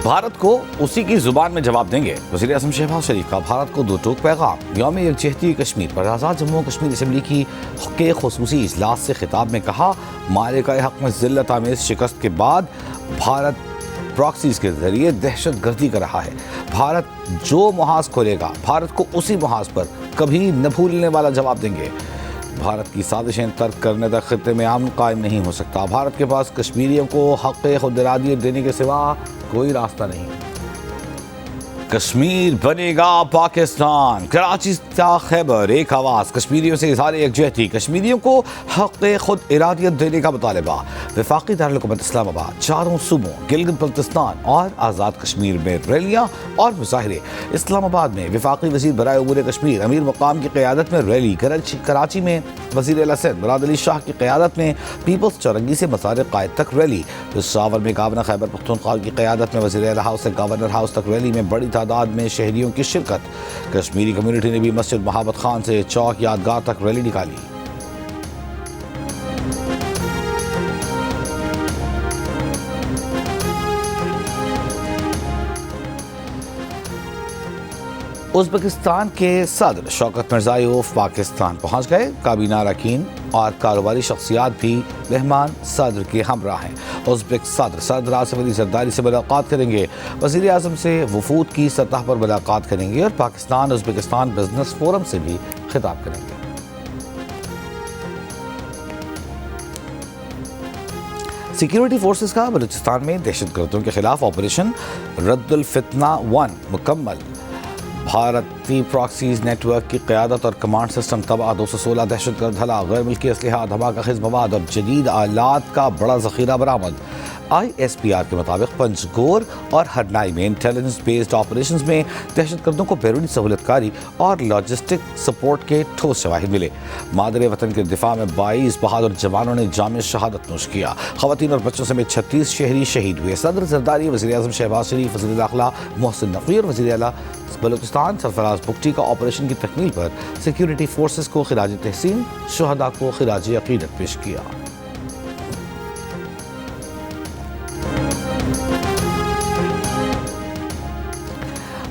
بھارت کو اسی کی زبان میں جواب دیں گے، وزیر اعظم شہباز شریف کا بھارت کو دو ٹوک پیغام۔ یوم یکجہتی کشمیر پر آزاد جموں و کشمیر اسمبلی کے خصوصی اجلاس سے خطاب میں کہا، مالکہ حق میں ذلت آمیز شکست کے بعد بھارت پراکسیز کے ذریعے دہشت گردی کر رہا ہے۔ بھارت جو محاذ کھولے گا، بھارت کو اسی محاذ پر کبھی نہ بھولنے والا جواب دیں گے۔ بھارت کی سازشیں ترک کرنے تک خطے میں امن قائم نہیں ہو سکتا۔ بھارت کے پاس کشمیریوں کو حق خود ارادیت دینے کے سوا کوئی راستہ نہیں۔ کشمیر بنے گا پاکستان، کراچی تا خیبر ایک آواز، کشمیریوں سے اظہار یکجہتی، کشمیریوں کو حق خود ارادیت دینے کا مطالبہ۔ وفاقی دارالحکومت اسلام آباد، چاروں صوبوں گلگت بلتستان اور آزاد کشمیر میں ریلیاں اور مظاہرے۔ اسلام آباد میں وفاقی وزیر برائے امور کشمیر امیر مقام کی قیادت میں ریلی، کراچی میں وزیر اعلیٰ سندھ مراد علی شاہ کی قیادت میں پیپلز چورنگی سے مزار قائد تک ریلی۔ پشاور میں گورنر خیبر پختونخوا کی قیادت میں وزیر اعلیٰ ہاؤس سے گورنر ہاؤس تک ریلی میں بڑی تعداد میں شہریوں کی شرکت۔ کشمیری کمیونٹی نے بھی مسجد محبت خان سے چوک یادگار تک ریلی نکالی۔ ازبکستان کے صدر شوکت مرزائیوف پاکستان پہنچ گئے۔ کابینہ اراکین اور کاروباری شخصیات بھی مہمان صدر کے ہمراہ ہیں۔ ازبک صدر سرد آصف علی زرداری سے ملاقات کریں گے، وزیر اعظم سے وفود کی سطح پر ملاقات کریں گے اور پاکستان ازبکستان بزنس فورم سے بھی خطاب کریں گے۔ سیکیورٹی فورسز کا بلوچستان میں دہشت گردوں کے خلاف آپریشن رد الفتنہ 1 مکمل۔ بھارتی پراکسیز نیٹ ورک کی قیادت اور کمانڈ سسٹم تباہ، 216 دہشت گرد ہلاک، غیر ملکی اسلحہ، دھماکہ خیز مواد اور جدید آلات کا بڑا ذخیرہ برآمد۔ ISPR کے مطابق پنجگور اور ہرنائی میں انٹیلیجنس بیسڈ آپریشنز میں دہشت گردوں کو بیرونی سہولت کاری اور لاجسٹک سپورٹ کے ٹھوس شواہد ملے۔ مادر وطن کے دفاع میں 22 بہادر جوانوں نے جامع شہادت نوش کیا۔ خواتین اور بچوں سمیت 36 شہری شہید ہوئے۔ صدر زرداری، وزیر اعظم شہباز شریف، وزیر داخلہ محسن نقوی اور وزیر اعلیٰ بلوچستان سرفراز بگٹی کا آپریشن کی تکمیل پر سیکیورٹی فورسز کو خراج تحسین، شہداء کو خراج عقیدت پیش کیا۔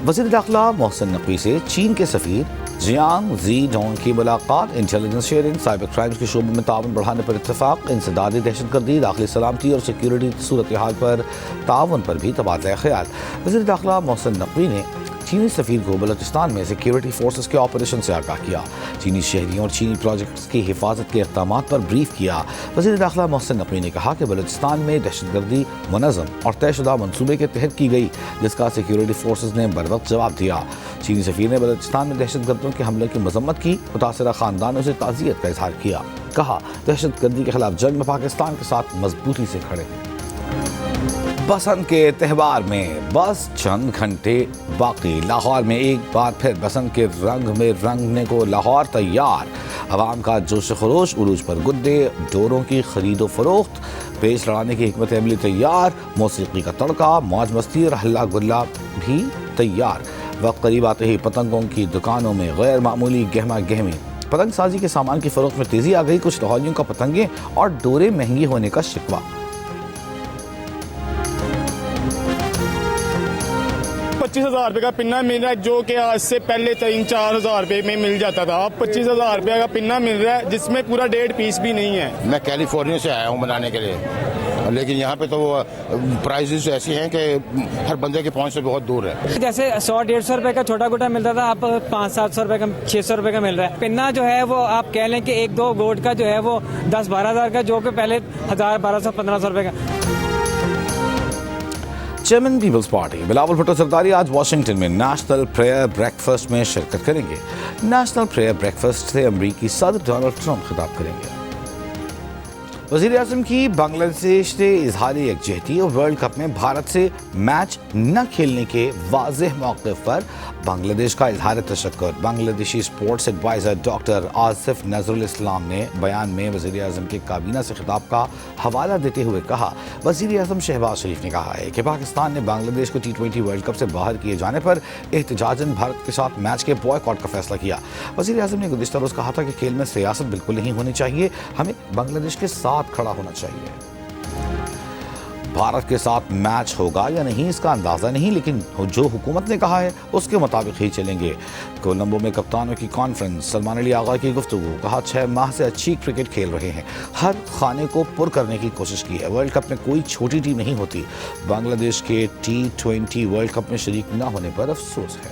وزیر داخلہ محسن نقوی سے چین کے سفیر جیانگ زی ڈونگ کی ملاقات۔ انٹیلیجنس شیئرنگ، سائبر کرائمز کے شعبے میں تعاون بڑھانے پر اتفاق۔ انسداد دہشت گردی، داخلی سلامتی اور سیکیورٹی صورتحال پر تعاون پر بھی تبادلہ خیال۔ وزیر داخلہ محسن نقوی نے چینی سفیر کو بلوچستان میں سیکیورٹی فورسز کے آپریشن سے آگاہ کیا، چینی شہریوں اور چینی پروجیکٹس کی حفاظت کے اقدامات پر بریف کیا۔ وزیر داخلہ محسن نقوی نے کہا کہ بلوچستان میں دہشت گردی منظم اور طے شدہ منصوبے کے تحت کی گئی، جس کا سیکیورٹی فورسز نے بروقت جواب دیا۔ چینی سفیر نے بلوچستان میں دہشت گردوں کے حملے کی مذمت کی، متاثرہ خاندانوں سے تعزیت کا اظہار کیا۔ کہا، دہشت گردی کے خلاف جنگ میں پاکستان کے ساتھ مضبوطی سے کھڑے ہیں۔ بسنت کے تہوار میں بس چند گھنٹے باقی، لاہور میں ایک بار پھر بسنت کے رنگ میں رنگنے کو لاہور تیار۔ عوام کا جوش و خروش، عروج پر گڈے، ڈوروں کی خرید و فروخت، پیش لڑانے کی حکمت عملی تیار، موسیقی کا تڑکا، موج مستی اور ہلا گلا بھی تیار۔ وقت قریب آتے ہی پتنگوں کی دکانوں میں غیر معمولی گہما گہمی، پتنگ سازی کے سامان کی فروخت میں تیزی آ گئی۔ کچھ لاہوریوں کا پتنگیں اور ڈوریں مہنگی ہونے کا شکوہ۔ 25,000 روپے کا پنا مل رہا ہے، جو کہ آج سے پہلے 3-4 ہزار روپے میں مل جاتا تھا۔ اب 25,000 روپے کا پنا مل رہا ہے، جس میں پورا 1.5 پیس بھی نہیں ہے۔ میں کیلیفورنیا سے آیا ہوں بنانے کے لیے، لیکن یہاں پہ تو پرائزز ایسی ہیں کہ ہر بندے کے پہنچ سے بہت دور ہے۔ جیسے 100-150 روپے کا چھوٹا گوٹا ملتا تھا، اب 500-700 روپے کا 600 روپے کا مل رہا ہے۔ پنا جو ہے وہ آپ کہہ لیں کہ 1-2 گوٹ کا جو ہے وہ 10-12 ہزار کا، جو کہ پہلے 1,000-1,200-1,500 روپے کا۔ چیئرمین پیپلز پارٹی بلاول بھٹو زرداری آج واشنگٹن میں نیشنل پریئر بریکفسٹ میں شرکت کریں گے۔ نیشنل پریئر بریکفسٹ سے امریکی صدر ڈونلڈ ٹرمپ خطاب کریں گے۔ وزیر اعظم کی بنگلہ دیش سے اظہار یکجہتی اور ورلڈ کپ میں بھارت سے میچ نہ کھیلنے کے واضح موقف پر بنگلہ دیش کا اظہار تشکر۔ بنگلہ دیشی اسپورٹس ایڈوائزر ڈاکٹر آصف نظر الاسلام نے بیان میں وزیر اعظم کے کابینہ سے خطاب کا حوالہ دیتے ہوئے کہا، وزیر اعظم شہباز شریف نے کہا ہے کہ پاکستان نے بنگلہ دیش کو T20 ورلڈ کپ سے باہر کیے جانے پر احتجاجاً بھارت کے ساتھ میچ کے بوائے کا فیصلہ کیا۔ وزیر اعظم نے گزشتہ روز کہا تھا کہ کھیل میں سیاست بالکل نہیں ہونی چاہیے، ہمیں بنگلہ دیش کے ساتھ کھڑا ہونا چاہیے۔ بھارت کے ساتھ میچ ہوگا یا نہیں اس کا اندازہ نہیں، لیکن جو حکومت نے کہا ہے اس کے مطابق ہی چلیں گے۔ کولمبو میں کپتانوں کی کانفرنس، سلمان علی آغا کی گفتگو، کہا 6 ماہ سے اچھی کرکٹ کھیل رہے ہیں، ہر خانے کو پر کرنے کی کوشش کی ہے۔ ورلڈ کپ میں کوئی چھوٹی ٹیم نہیں ہوتی۔ بنگلہ دیش کے T20 ورلڈ کپ میں شریک نہ ہونے پر افسوس ہے۔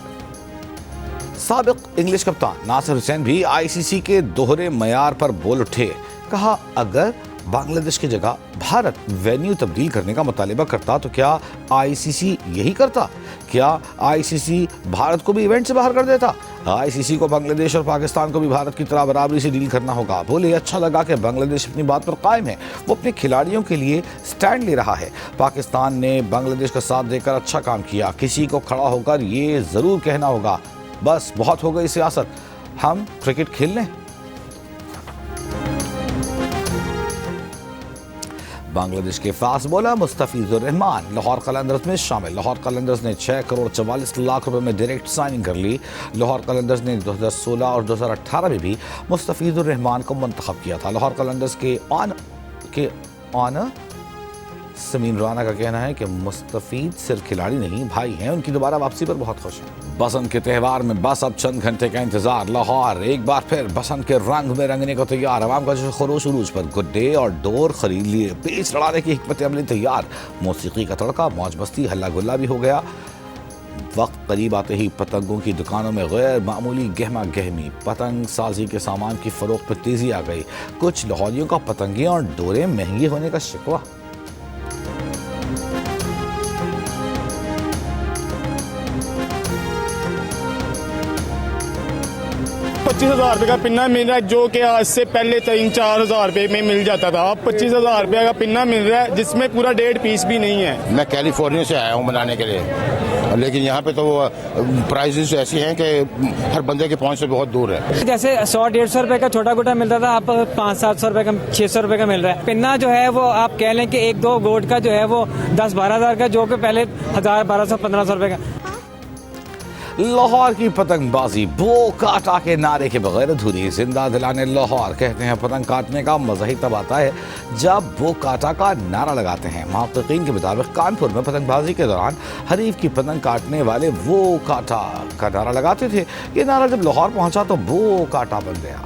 سابق انگلش کپتان ناصر حسین بھی ICC کے دوہرے معیار پر بول اٹھے، کہا اگر بنگلہ دیش کی جگہ بھارت وینیو تبدیل کرنے کا مطالبہ کرتا تو کیا ICC یہی کرتا؟ کیا ICC بھارت کو بھی ایونٹ سے باہر کر دیتا؟ ICC کو بنگلہ دیش اور پاکستان کو بھی بھارت کی طرح برابری سے ڈیل کرنا ہوگا۔ بولے اچھا لگا کہ بنگلہ دیش اپنی بات پر قائم ہے، وہ اپنے کھلاڑیوں کے لیے سٹینڈ لے رہا ہے۔ پاکستان نے بنگلہ دیش کا ساتھ دے کر اچھا کام کیا۔ کسی کو کھڑا ہو کر یہ ضرور کہنا ہوگا بس بہت ہو گئی سیاست، ہم کرکٹ کھیل لیں۔ بنگلہ دیش کے فاسٹ بولر مستفیض الرحمان لاہور قلندرز میں شامل۔ لاہور قلندرز نے 6 کروڑ 44 لاکھ روپے میں ڈائریکٹ سائننگ کر لی۔ لاہور قلندرز نے 2016 اور 2018 میں بھی مستفیض الرحمان کو منتخب کیا تھا۔ لاہور قلندرز کے آنر سمین رانا کا کہنا ہے کہ مستفید صرف کھلاڑی نہیں بھائی ہیں، ان کی دوبارہ واپسی پر بہت خوش ہیں۔ بسنت کے تہوار میں بس اب چند گھنٹے کا انتظار۔ لاہور ایک بار پھر بسنت کے رنگ میں رنگنے کو تیار۔ عوام کا جو خروش عروج پر گڈے اور ڈور خرید لیے، پیچ لڑانے کی حکمت عملی تیار۔ موسیقی کا تڑکا، موج مستی، ہلا گلا بھی ہو گیا۔ وقت قریب آتے ہی پتنگوں کی دکانوں میں غیر معمولی گہما گہمی، پتنگ سازی کے سامان کی فروخت پر تیزی آ گئی۔ کچھ لاہوریوں کا پتنگیں اور ڈوریں مہنگی ہونے کا شکوہ۔ 25,000 روپے کا پنا مل رہا ہے، جو کہ آج سے پہلے 3-4 ہزار روپے میں مل جاتا تھا۔ اب 25,000 روپے کا پنا مل رہا ہے جس میں پورا 1.5 پیس بھی نہیں ہے۔ میں کیلیفورنیا سے آیا ہوں بنانے کے لیے، لیکن یہاں پہ تو وہ پرائزز ایسی ہیں کہ ہر بندے کے پہنچ سے بہت دور ہے۔ جیسے 100-150 روپے کا چھوٹا گوٹا ملتا تھا، اب 500-700 روپے کا 600 روپے کا مل رہا ہے۔ پنا جو ہے وہ آپ کہہ لیں کہ 1-2 گوٹ کا جو ہے وہ 10-12 ہزار کا، جو کہ پہلے 1,000-1,200-1,500 روپے کا۔ لاہور کی پتنگ بازی بو کاٹا کے نعرے کے بغیر ادھوری۔ زندہ دلانے لاہور، کہتے ہیں پتنگ کاٹنے کا مزہ ہی تب آتا ہے جب بو کاٹا کا نعرہ لگاتے ہیں۔ محققین کے مطابق کانپور میں پتنگ بازی کے دوران حریف کی پتنگ کاٹنے والے وہ کاٹا کا نعرہ لگاتے تھے۔ یہ نعرہ جب لاہور پہنچا تو بو کاٹا بن گیا۔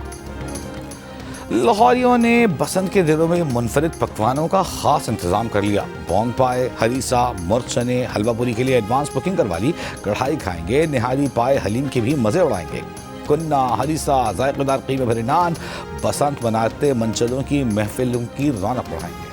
لاہوریوں نے بسنت کے دنوں میں منفرد پکوانوں کا خاص انتظام کر لیا۔ بونگ پائے، ہریسہ، مرچ چنے، حلوہ پوری کے لیے ایڈوانس بکنگ کروا لی۔ کڑھائی کھائیں گے، نہاری پائے، حلیم کے بھی مزے اڑائیں گے۔ کنہ، ہریسہ، ذائقہ دار قیمے بھرے نان، بسنت مناتے منچلوں کی محفلوں کی رونق بڑھائیں گے۔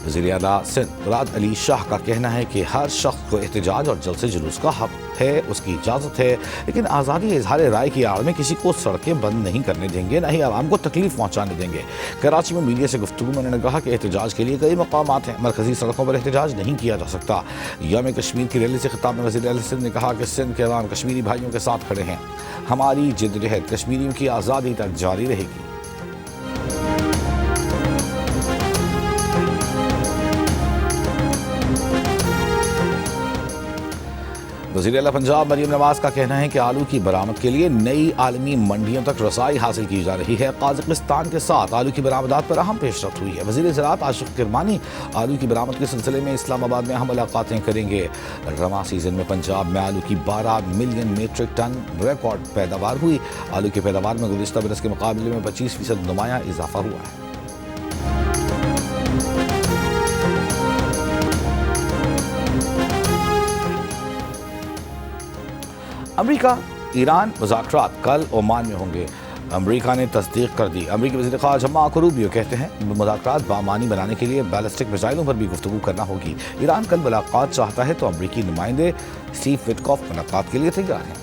وزیر اعلیٰ سندھ مراد علی شاہ کا کہنا ہے کہ ہر شخص کو احتجاج اور جلسے جلوس کا حق ہے، اس کی اجازت ہے، لیکن آزادی اظہار رائے کی آڑ میں کسی کو سڑکیں بند نہیں کرنے دیں گے، نہ ہی عوام کو تکلیف پہنچانے دیں گے۔ کراچی میں میڈیا سے گفتگو میں انہوں نے کہا کہ احتجاج کے لیے کئی مقامات ہیں، مرکزی سڑکوں پر احتجاج نہیں کیا جا سکتا۔ یوم کشمیر کی ریلی سے خطاب میں وزیر اعلیٰ سندھ نے کہا کہ سندھ کے عوام کشمیری بھائیوں کے ساتھ کھڑے ہیں، ہماری جدوجہد کشمیریوں کی آزادی تک جاری رہے گی۔ وزیر اعلیٰ پنجاب مریم نواز کا کہنا ہے کہ آلو کی برآمد کے لیے نئی عالمی منڈیوں تک رسائی حاصل کی جا رہی ہے۔ قازقستان کے ساتھ آلو کی برآمدات پر اہم پیش رفت ہوئی ہے۔ وزیر زراعت عاشق کرمانی آلو کی برآمد کے سلسلے میں اسلام آباد میں اہم ملاقاتیں کریں گے۔ رواں سیزن میں پنجاب میں آلو کی 12 ملین میٹرک ٹن ریکارڈ پیداوار ہوئی۔ آلو کی پیداوار میں گزشتہ برس کے مقابلے میں 25% نمایاں اضافہ ہوا ہے۔ امریکہ ایران مذاکرات کل عمان میں ہوں گے، امریکہ نے تصدیق کر دی۔ امریکی وزیر خارجہ مارکو روبیو کہتے ہیں مذاکرات بامانی بنانے کے لیے بیلسٹک میزائلوں پر بھی گفتگو کرنا ہوگی۔ ایران کل ملاقات چاہتا ہے تو امریکی نمائندے اسٹیو وٹکاف ملاقات کے لیے تیار ہیں۔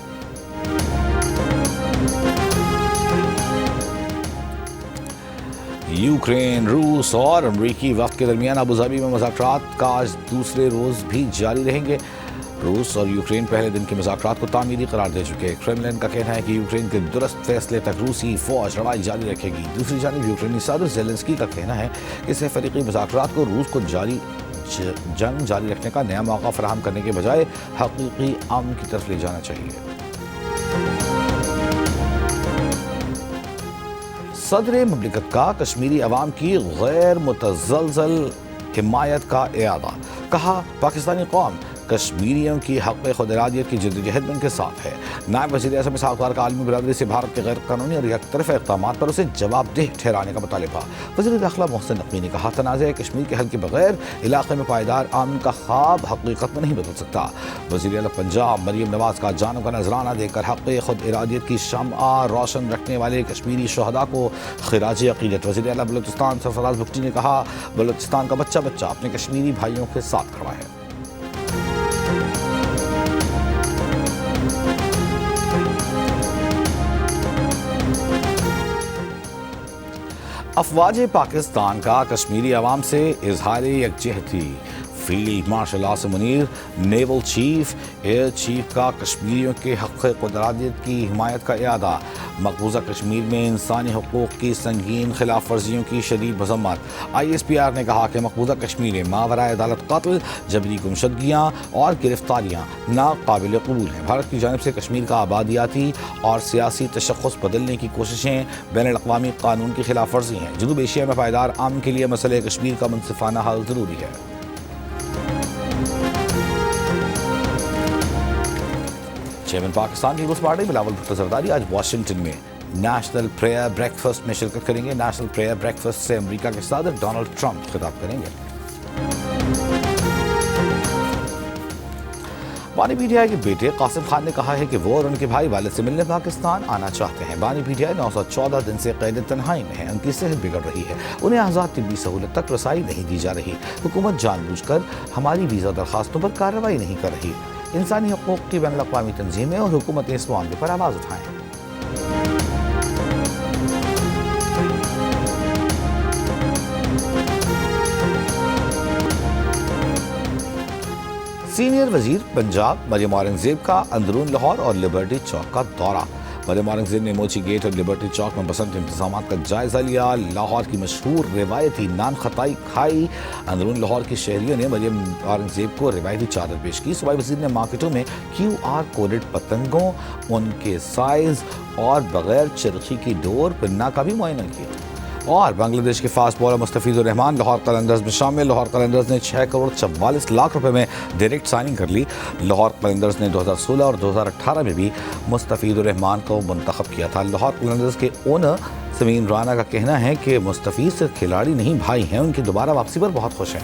یوکرین، روس اور امریکی وفد کے درمیان ابوظہبی میں مذاکرات کا آج دوسرے روز بھی جاری رہیں گے۔ روس اور یوکرین پہلے دن کے مذاکرات کو تعمیری قرار دے چکے۔ کرملن کا کہنا ہے کہ یوکرین کے درست فیصلے تک روسی فوج لڑائی جاری رکھے گی۔ دوسری جانب یوکرینی صدر زیلنسکی کا کہنا ہے کہ سہ فریقی مذاکرات کو روس کو جنگ جاری رکھنے کا نیا موقع فراہم کرنے کے بجائے حقیقی امن کی طرف لے جانا چاہیے۔ صدر مملکت کا کشمیری عوام کی غیر متزلزل حمایت کا اعادہ. کہا پاکستانی قوم کشمیریوں کی حق خود ارادیت کی جدوجہد میں ان کے ساتھ ہے. نائب وزیر اعظم اسحاق ڈار کا عالمی برادری سے بھارت کے غیر قانونی اور یک طرفہ اقدامات پر اسے جواب دہ ٹھہرانے کا مطالبہ. وزیر داخلہ محسن نقوی نے کہا تنازع کشمیر کے حل کے بغیر علاقے میں پائیدار امن کا خواب حقیقت میں نہیں بدل سکتا. وزیر اعلیٰ پنجاب مریم نواز کا جانوں کا نذرانہ دے کر حق خود ارادیت کی شمع روشن رکھنے والے کشمیری شہداء کو خراج عقیدت. وزیر اعلیٰ بلوچستان سرفراز بگٹی نے کہا بلوچستان کا بچہ بچہ اپنے کشمیری بھائیوں کے ساتھ کھڑا ہے. افواج پاکستان کا کشمیری عوام سے اظہار یکجہتی. Field marshal Asim Munir naval chief air chief کا کشمیریوں کے حق خود ارادیت کی حمایت کا اعادہ. مقبوضہ کشمیر میں انسانی حقوق کی سنگین خلاف ورزیوں کی شدید مذمت. ISPR نے کہا کہ مقبوضہ کشمیر میں ماورائے عدالت قتل، جبری گمشدگیاں اور گرفتاریاں ناقابل قبول ہیں. بھارت کی جانب سے کشمیر کا آبادیاتی اور سیاسی تشخص بدلنے کی کوششیں بین الاقوامی قانون کی خلاف ورزی ہیں. جنوب ایشیا میں پائیدار امن کے لیے مسئلہ کشمیر کا منصفانہ حل ضروری ہے. چیئرمین پاکستان پیپلز پارٹی بلاول بھٹو زرداری آج واشنگٹن میں نیشنل پریئر بریکفسٹ میں شرکت کریں گے. نیشنل پریئر بریکفسٹ سے امریکہ کے صدر ڈونلڈ ٹرمپ خطاب کریں گے. بانی پی ٹی آئی کے بیٹے قاسم خان نے کہا ہے کہ وہ اور ان کے بھائی والد سے ملنے پاکستان آنا چاہتے ہیں. بانی پی ٹی آئی 914 دن سے قید تنہائی میں ہے. ان کی صحت بگڑ رہی ہے. انہیں آزاد طبی سہولت تک رسائی نہیں دی جا رہی. حکومت جان بوجھ کر ہماری ویزا درخواستوں پر کارروائی نہیں کر رہی. انسانی حقوق کی بین الاقوامی تنظیمیں اور حکومت اس معاملے پر آواز اٹھائیں. سینئر وزیر پنجاب مریم اورنگزیب کا اندرون لاہور اور لبرٹی چوک کا دورہ. مریم اورنگزیب نے موچی گیٹ اور لبرٹی چوک میں بسنت انتظامات کا جائزہ لیا. لاہور کی مشہور روایتی نان خطائی کھائی. اندرون لاہور کی شہریوں نے مریم اورنگزیب کو روایتی چادر پیش کی. صوبائی وزیر نے مارکیٹوں میں QR کوڈڈ پتنگوں، ان کے سائز اور بغیر چرخی کی ڈور پننا کا بھی معائنہ کیا. اور بنگلہ دیش کے فاسٹ بالر مستفیض الرحمان لاہور قلندرز میں شامل. لاہور قلندرز نے 6 کروڑ 44 لاکھ روپے میں ڈائریکٹ سائننگ کر لی. لاہور قلندرز نے 2016 اور 2018 میں بھی مستفیض الرحمان کو منتخب کیا تھا. لاہور قلندرز کے اونر سمین رانا کا کہنا ہے کہ مستفیض صرف کھلاڑی نہیں بھائی ہیں. ان کی دوبارہ واپسی پر بہت خوش ہیں.